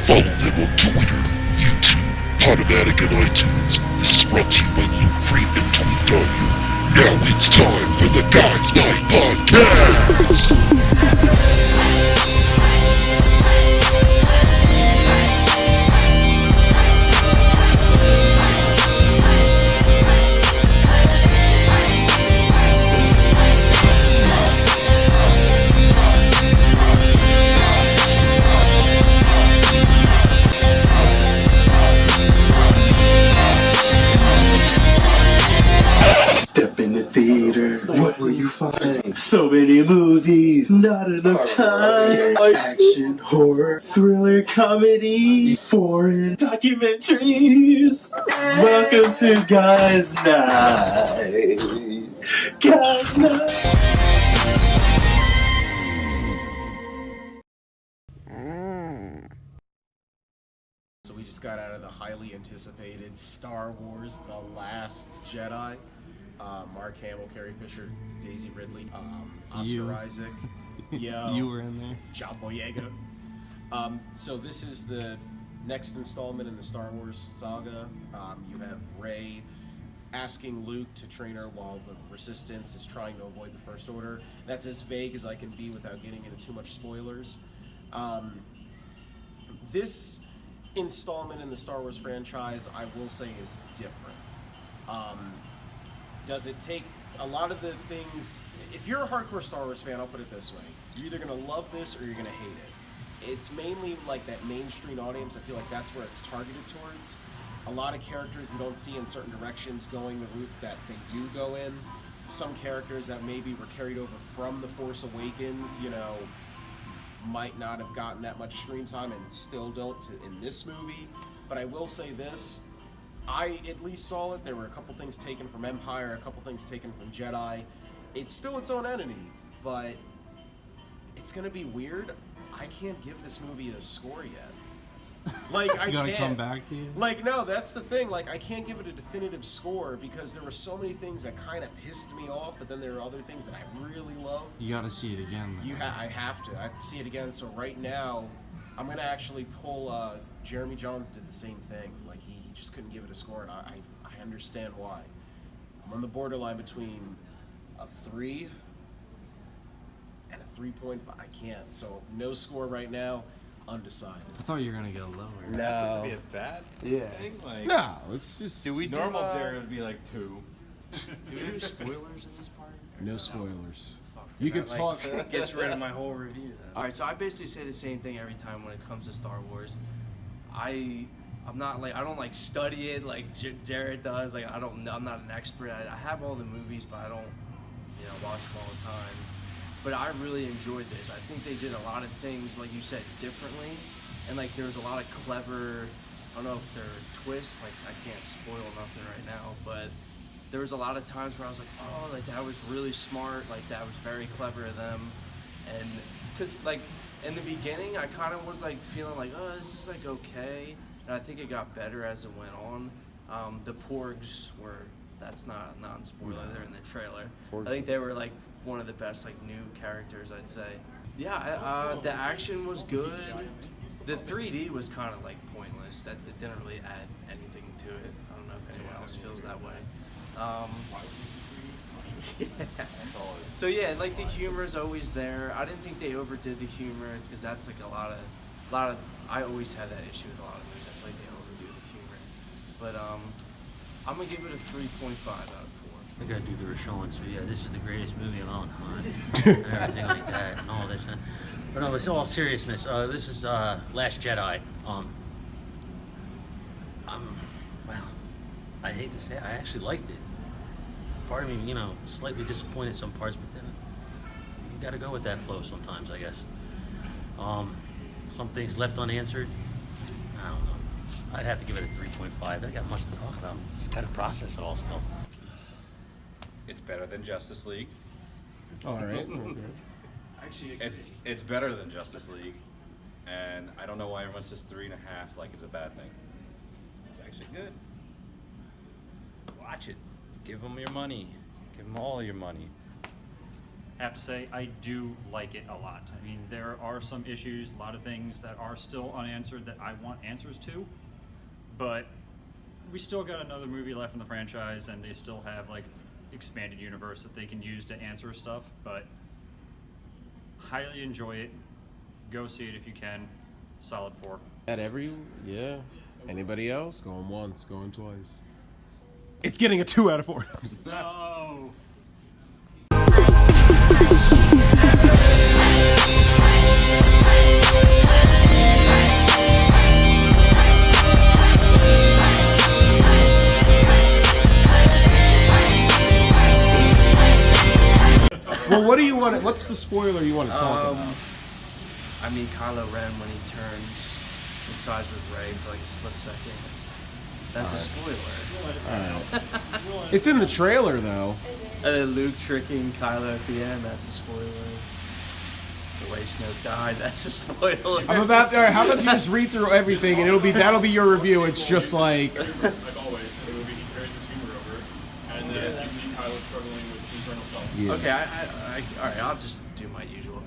Follow them on Twitter, YouTube, Podomatic, and iTunes. This is brought to you by Loot Crate and Tweet.u. Now it's time for the Guys Night Podcast! Step in the theater, what will you find? So many movies, not enough time. Action, horror, thriller, comedy, foreign documentaries. Welcome to Guys Night. Guys Night. So we just got out of the highly anticipated Star Wars: The Last Jedi. Mark Hamill, Carrie Fisher, Daisy Ridley, Oscar Isaac, You were in there. John Boyega. So this is the next installment in the Star Wars saga. You have Rey asking Luke to train her while the Resistance is trying to avoid the First Order. That's as vague as I can be without getting into too much spoilers. This installment in the Star Wars franchise, I will say, is different. Does it take a lot of the things? If you're a hardcore Star Wars fan, I'll put it this way: you're either gonna love this or you're gonna hate it. It's mainly like that mainstream audience. I feel like that's where it's targeted towards. A lot of characters you don't see in certain directions going the route that they do go in. Some characters that maybe were carried over from The Force Awakens, might not have gotten that much screen time and still don't in this movie. But I will say this. I at least saw it. There were a couple things taken from Empire, a couple things taken from Jedi. It's still its own entity, but it's gonna be weird. I can't give this movie a score yet. Like, I gotta can't. come back to you? Like, no, that's the thing. Like, I can't give it a definitive score because there were so many things that kind of pissed me off, but then there are other things that I really love. You gotta see it again. I have to see it again. So right now, I'm gonna actually pull. Jeremy Jahns did the same thing. Like he just couldn't give it a score, and I understand why. I'm on the borderline between a 3 and a 3.5. I can't. So no score right now. Undecided. I thought you were gonna get a lower. Is that supposed to be a bad thing? Like, No, it's just. do we normal Jared would be like 2. Do we do spoilers in this part? No spoilers. You can talk. Gets rid of my whole review. Then. All right, so I basically say the same thing every time when it comes to Star Wars. I'm not like I don't like study it like Jared does. Like I'm not an expert. I have all the movies, but I don't watch them all the time. But I really enjoyed this. I think they did a lot of things, like you said, differently, and like there was a lot of clever. I don't know if they're twists. Like I can't spoil nothing right now, but there was a lot of times where I was like, oh, like that was really smart. Like that was very clever of them, and because like in the beginning, I kind of was like feeling like, oh, this is like okay, and I think it got better as it went on. The Porgs were. That's not a non-spoiler. They're in the trailer. I think they were like one of the best like new characters, I'd say. Yeah, the action was good. The 3D was kind of like pointless. That it didn't really add anything to it. I don't know if anyone else feels that way. Yeah. So yeah, like the humor is always there. I didn't think they overdid the humor because that's like a lot of. I always have that issue with a lot of movies. I feel like they overdo the humor, but I'm gonna give it a 3.5 out of 4. I gotta do the Rashawn, so yeah, this is the greatest movie of all time. And everything like that, and all this. But no, it's all seriousness. This is Last Jedi. Well, I hate to say it, I actually liked it. Part of me, slightly disappointed some parts, but then you gotta go with that flow sometimes, I guess. Some things left unanswered. I don't know. I'd have to give it a 3.5. I got much to talk about. Just gotta process it all still. It's better than Justice League. All right. Actually, It's better than Justice League, and I don't know why everyone says 3.5 like it's a bad thing. It's actually good. Watch it. Give them your money. Give them all your money. have to say I do like it a lot. I mean, there are some issues, a lot of things that are still unanswered that I want answers to, but we still got another movie left in the franchise, and they still have like expanded universe that they can use to answer stuff. But highly enjoy it. Go see it if you can. Solid 4. Yeah. Anybody else? Going once, going twice. It's getting a 2 out of 4. No. Well, what do you want? What's the spoiler you want to talk about? I mean, Kylo Ren when he turns and sides with Rey for like a split second. That's a spoiler. It's in the trailer, though. And then Luke tricking Kylo at the end, that's a spoiler. The way Snoke died, that's a spoiler. All right, how about you just read through everything, and that'll be your review. It's just like... Like always, the movie, he carries his humor over, and then you see Kylo struggling with internal self. Yeah. Okay, all right, I'll just do my usual.